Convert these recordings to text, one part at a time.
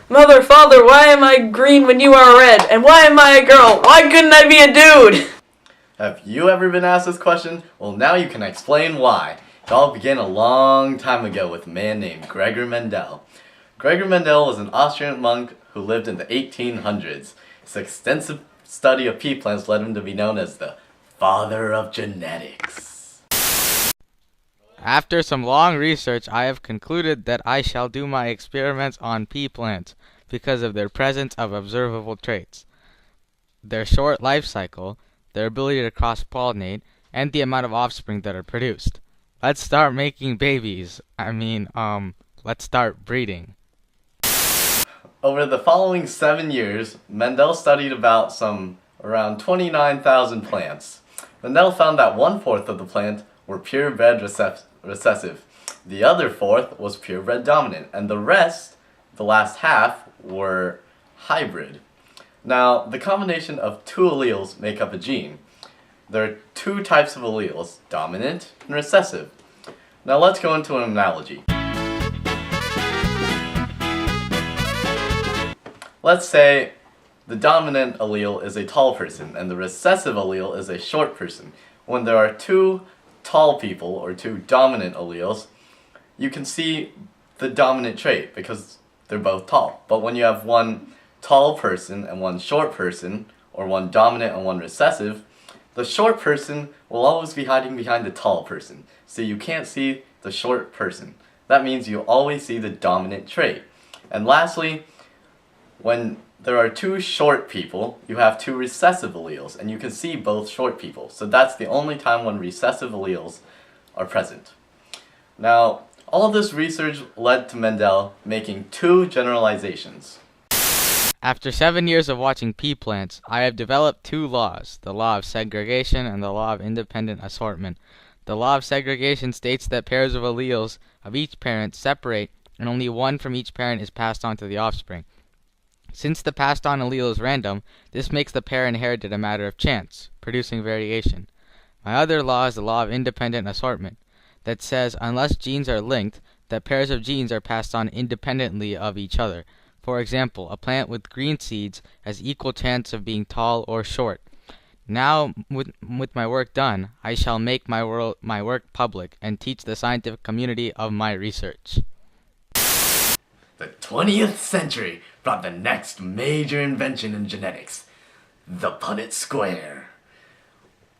Mother, father, why am I green when you are red? And why am I a girl? Why couldn't I be a dude? Have you ever been asked this question? Well, now you can explain why. It all began a long time ago with a man named Gregor Mendel. Gregor Mendel was an Austrian monk who lived in the 1800s. His extensive study of pea plants led him to be known as the father of genetics. After some long research, I have concluded that I shall do my experiments on pea plants because of their presence of observable traits, their short life cycle, their ability to cross-pollinate, and the amount of offspring that are produced. Let's start making babies. Let's start breeding. Over the following 7 years, Mendel studied about around 29,000 plants. Mendel found that 1/4 of the plant were purebred recessive. The other 1/4 was purebred dominant, and the rest, the last half, were hybrid. Now, the combination of 2 alleles make up a gene. There are 2 types of alleles, dominant and recessive. Now let's go into an analogy. Let's say the dominant allele is a tall person and the recessive allele is a short person. When there are 2 tall people, or 2 dominant alleles, you can see the dominant trait because they're both tall. But when you have one tall person and one short person, or one dominant and one recessive, the short person will always be hiding behind the tall person, so you can't see the short person. That means you always see the dominant trait. And lastly, when there are 2 short people, you have 2 recessive alleles, and you can see both short people. So that's the only time when recessive alleles are present. Now, all of this research led to Mendel making 2 generalizations. After 7 years of watching pea plants, I have developed 2 laws, the law of segregation and the law of independent assortment. The law of segregation states that pairs of alleles of each parent separate and only one from each parent is passed on to the offspring. Since the passed on allele is random, this makes the pair inherited a matter of chance, producing variation. My other law is the law of independent assortment, that says unless genes are linked, that pairs of genes are passed on independently of each other. For example, a plant with green seeds has equal chance of being tall or short. Now, with my work done, I shall make my work public and teach the scientific community of my research. The 20th century brought the next major invention in genetics, the Punnett Square.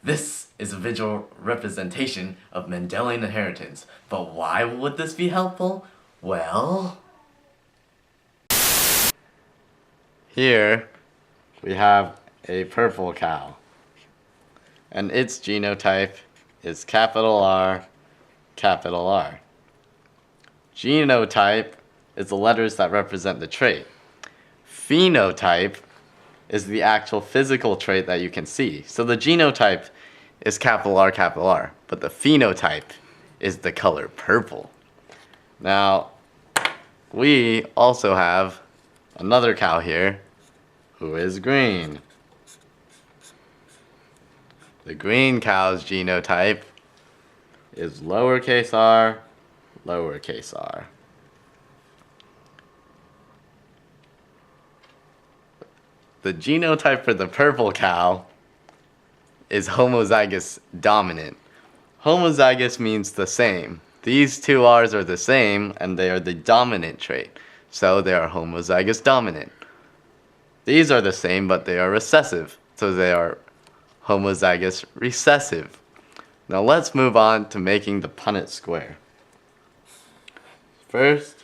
This is a visual representation of Mendelian inheritance, but why would this be helpful? Well, here we have a purple cow, and its genotype is capital R, capital R. Genotype is the letters that represent the trait. Phenotype is the actual physical trait that you can see. So the genotype is capital R, but the phenotype is the color purple. Now, we also have another cow here who is green. The green cow's genotype is lowercase r, lowercase r. The genotype for the purple cow is homozygous dominant. Homozygous means the same. These 2 R's are the same, and they are the dominant trait. So they are homozygous dominant. These are the same, but they are recessive. So they are homozygous recessive. Now let's move on to making the Punnett Square. First,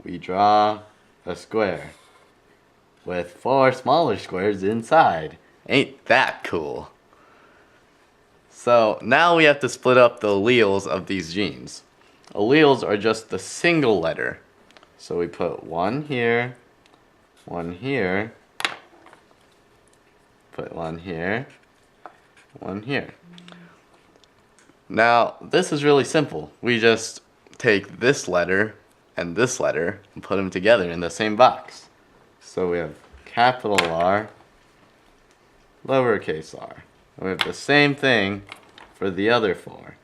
we draw a square with 4 smaller squares inside. Ain't that cool? So now we have to split up the alleles of these genes. Alleles are just the single letter. So we put one here, put one here, one here. Now, this is really simple. We just take this letter and put them together in the same box. So we have capital R, lowercase r. And we have the same thing for the other 4.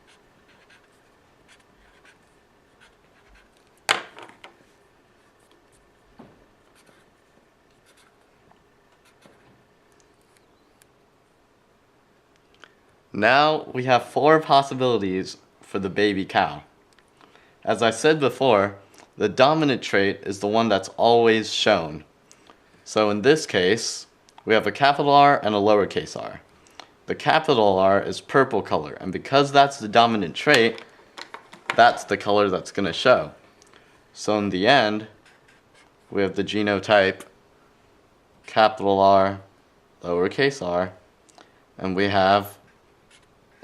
Now we have 4 possibilities for the baby cow. As I said before, the dominant trait is the one that's always shown. So in this case, we have a capital R and a lowercase r. The capital R is purple color, and because that's the dominant trait, that's the color that's going to show. So in the end, we have the genotype capital R, lowercase r, and we have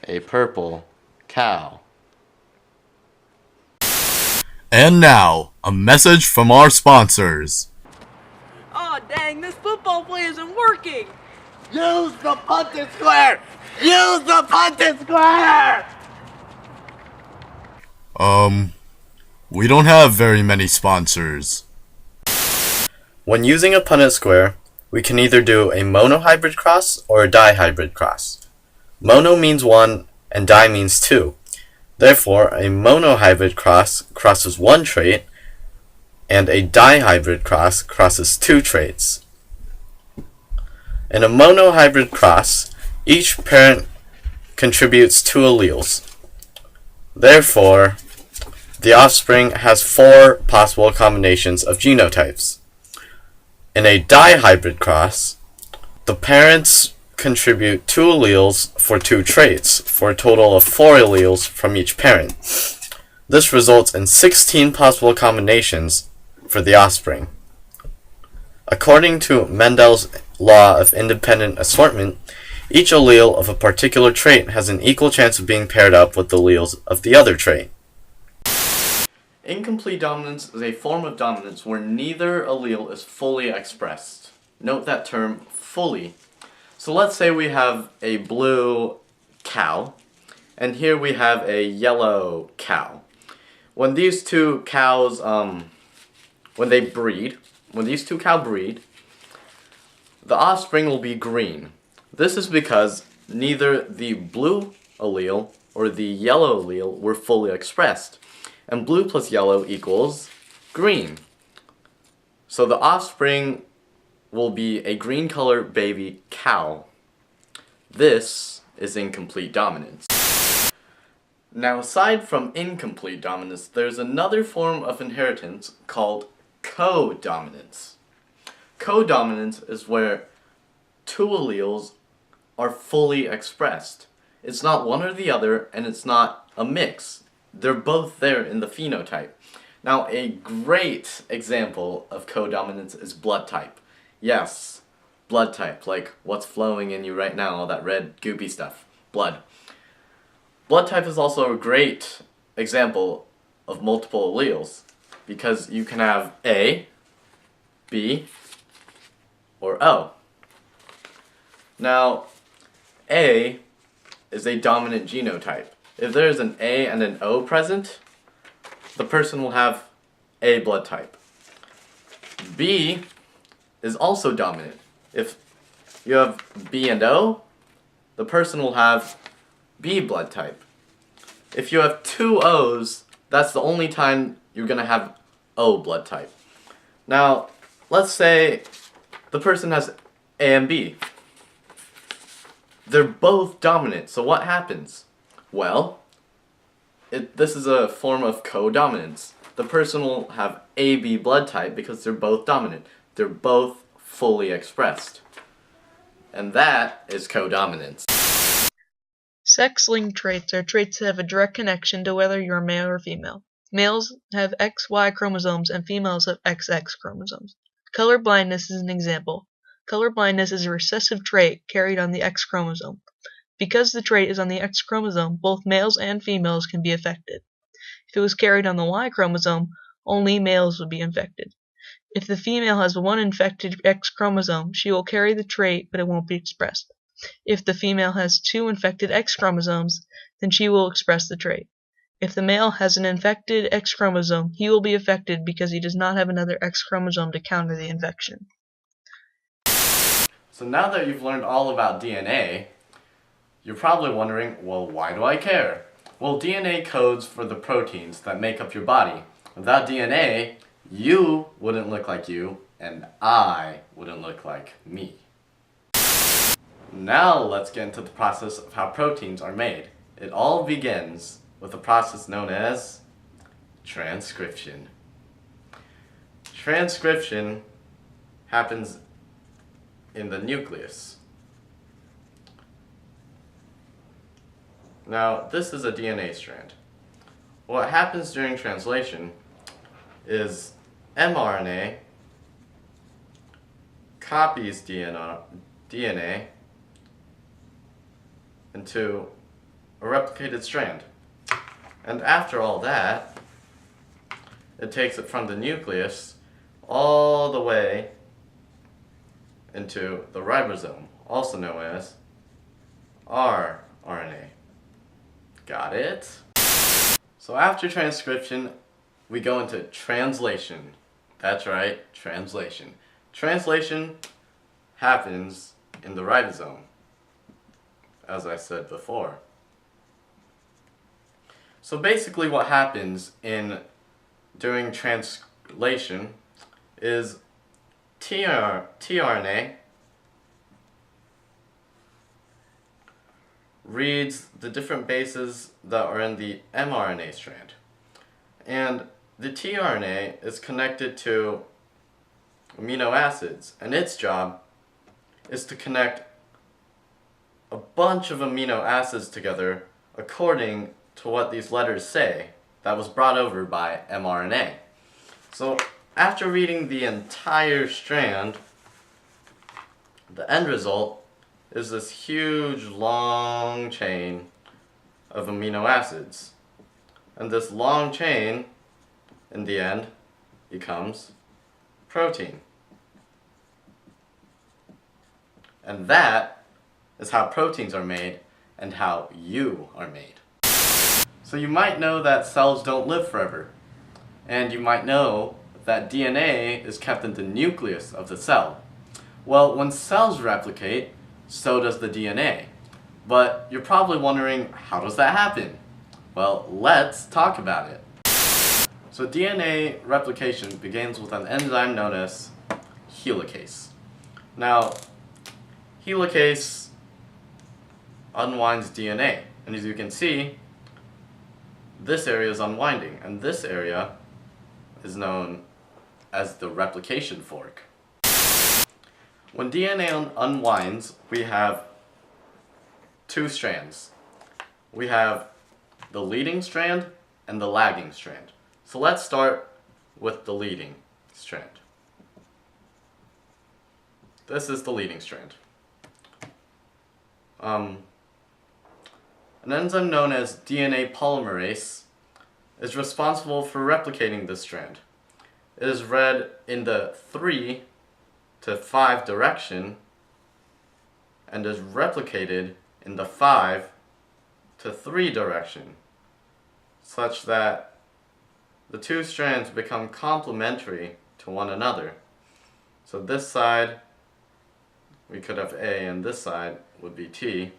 a purple cow. And now, a message from our sponsors. Oh dang, this football play isn't working! Use the Punnett Square! Use the Punnett Square! We don't have very many sponsors. When using a Punnett Square, we can either do a monohybrid cross or a dihybrid cross. Mono means 1 and di means 2. Therefore, a monohybrid cross crosses 1 trait, and a dihybrid cross crosses 2 traits. In a monohybrid cross, each parent contributes 2 alleles. Therefore, the offspring has 4 possible combinations of genotypes. In a dihybrid cross, the parents contribute 2 alleles for 2 traits, for a total of 4 alleles from each parent. This results in 16 possible combinations for the offspring. According to Mendel's law of independent assortment, each allele of a particular trait has an equal chance of being paired up with the alleles of the other trait. Incomplete dominance is a form of dominance where neither allele is fully expressed. Note that term, fully. So let's say we have a blue cow, and here we have a yellow cow. When these two cows, when these two cows breed, the offspring will be green. This is because neither the blue allele or the yellow allele were fully expressed, and blue plus yellow equals green. So the offspring will be a green color baby cow. This is incomplete dominance. Now, aside from incomplete dominance, there's another form of inheritance called codominance. Codominance is where 2 alleles are fully expressed. It's not one or the other, and it's not a mix. They're both there in the phenotype. Now, a great example of codominance is blood type. Yes, blood type, like what's flowing in you right now, all that red goopy stuff, blood. Blood type is also a great example of multiple alleles, because you can have A, B, or O. Now, A is a dominant genotype. If there is an A and an O present, the person will have A blood type. B is also dominant. If you have B and O, the person will have B blood type. If you have 2 O's, that's the only time you're going to have O blood type. Now, let's say the person has A and B. They're both dominant, so what happens? Well, this is a form of codominance. The person will have AB blood type because they're both dominant. They're both fully expressed. And that is codominance. Sex-linked traits are traits that have a direct connection to whether you're male or female. Males have XY chromosomes and females have XX chromosomes. Color blindness is an example. Color blindness is a recessive trait carried on the X chromosome. Because the trait is on the X chromosome, both males and females can be affected. If it was carried on the Y chromosome, only males would be infected. If the female has 1 infected X chromosome, she will carry the trait, but it won't be expressed. If the female has 2 infected X chromosomes, then she will express the trait. If the male has an infected X chromosome, he will be affected because he does not have another X chromosome to counter the infection. So now that you've learned all about DNA, you're probably wondering, well, why do I care? Well, DNA codes for the proteins that make up your body. Without DNA, you wouldn't look like you, and I wouldn't look like me. Now let's get into the process of how proteins are made. It all begins with a process known as transcription. Transcription happens in the nucleus. Now, this is a DNA strand. What happens during translation is mRNA copies DNA into a replicated strand. And after all that, it takes it from the nucleus all the way into the ribosome, also known as rRNA. Got it? So after transcription, we go into translation. That's right, translation. Translation happens in the ribosome, as I said before. So basically what happens during translation is tRNA reads the different bases that are in the mRNA strand. And the tRNA is connected to amino acids, and its job is to connect a bunch of amino acids together according to what these letters say that was brought over by mRNA. So after reading the entire strand, the end result is this huge long chain of amino acids. And this long chain, in the end, becomes protein. And that is how proteins are made and how you are made. So you might know that cells don't live forever. And you might know that DNA is kept in the nucleus of the cell. Well, when cells replicate, so does the DNA. But you're probably wondering, how does that happen? Well, let's talk about it. So DNA replication begins with an enzyme known as helicase. Now, helicase unwinds DNA, and as you can see, this area is unwinding, and this area is known as the replication fork. When DNA unwinds, we have two strands. We have the leading strand and the lagging strand. So let's start with the leading strand. This is the leading strand. An enzyme known as DNA polymerase is responsible for replicating this strand. It is read in the 3 to 5 direction and is replicated in the 5 to 3 direction, such that the two strands become complementary to one another. So this side, we could have A, and this side would be T.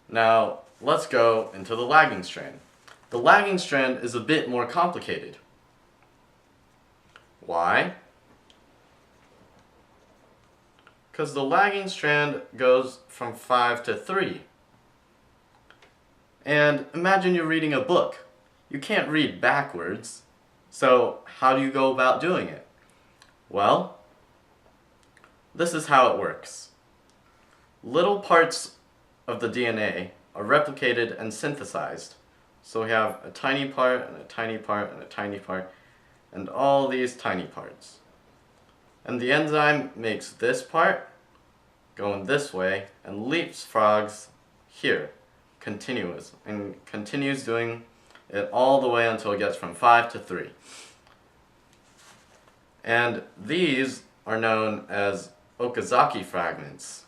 Now, let's go into the lagging strand. The lagging strand is a bit more complicated. Why? Because the lagging strand goes from 5 to 3. And imagine you're reading a book. You can't read backwards. So how do you go about doing it? Well, this is how it works. Little parts of the DNA are replicated and synthesized. So we have a tiny part, and a tiny part, and a tiny part, and all these tiny parts. And the enzyme makes this part going this way and leapfrogs here, continues doing it all the way until it gets from 5 to 3. And these are known as Okazaki fragments.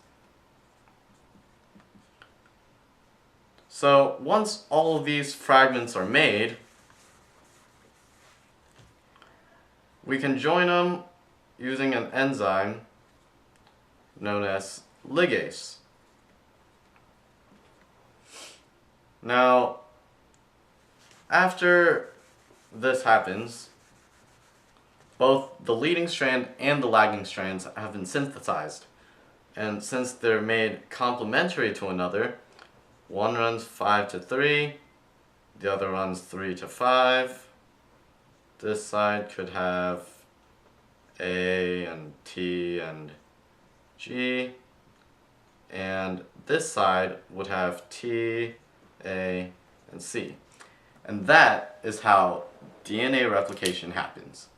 So once all of these fragments are made, we can join them using an enzyme known as ligase. Now, after this happens, both the leading strand and the lagging strands have been synthesized. And since they're made complementary to another, one runs 5 to 3, the other runs 3 to 5. This side could have A and T and G, and this side would have T, A, and C. And that is how DNA replication happens.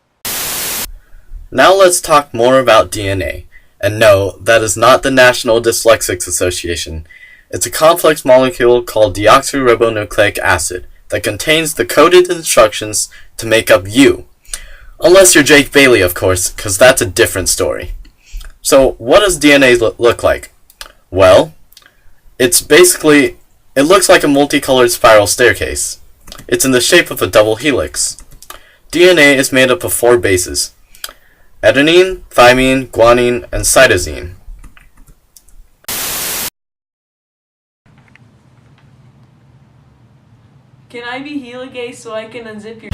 Now let's talk more about DNA. And no, that is not the National Dyslexics Association. It's a complex molecule called deoxyribonucleic acid that contains the coded instructions to make up you. Unless you're Jake Bailey, of course, because that's a different story. So, what does DNA look like? Well, it looks like a multicolored spiral staircase. It's in the shape of a double helix. DNA is made up of 4 bases: adenine, thymine, guanine, and cytosine. Can I be heligase so I can unzip your...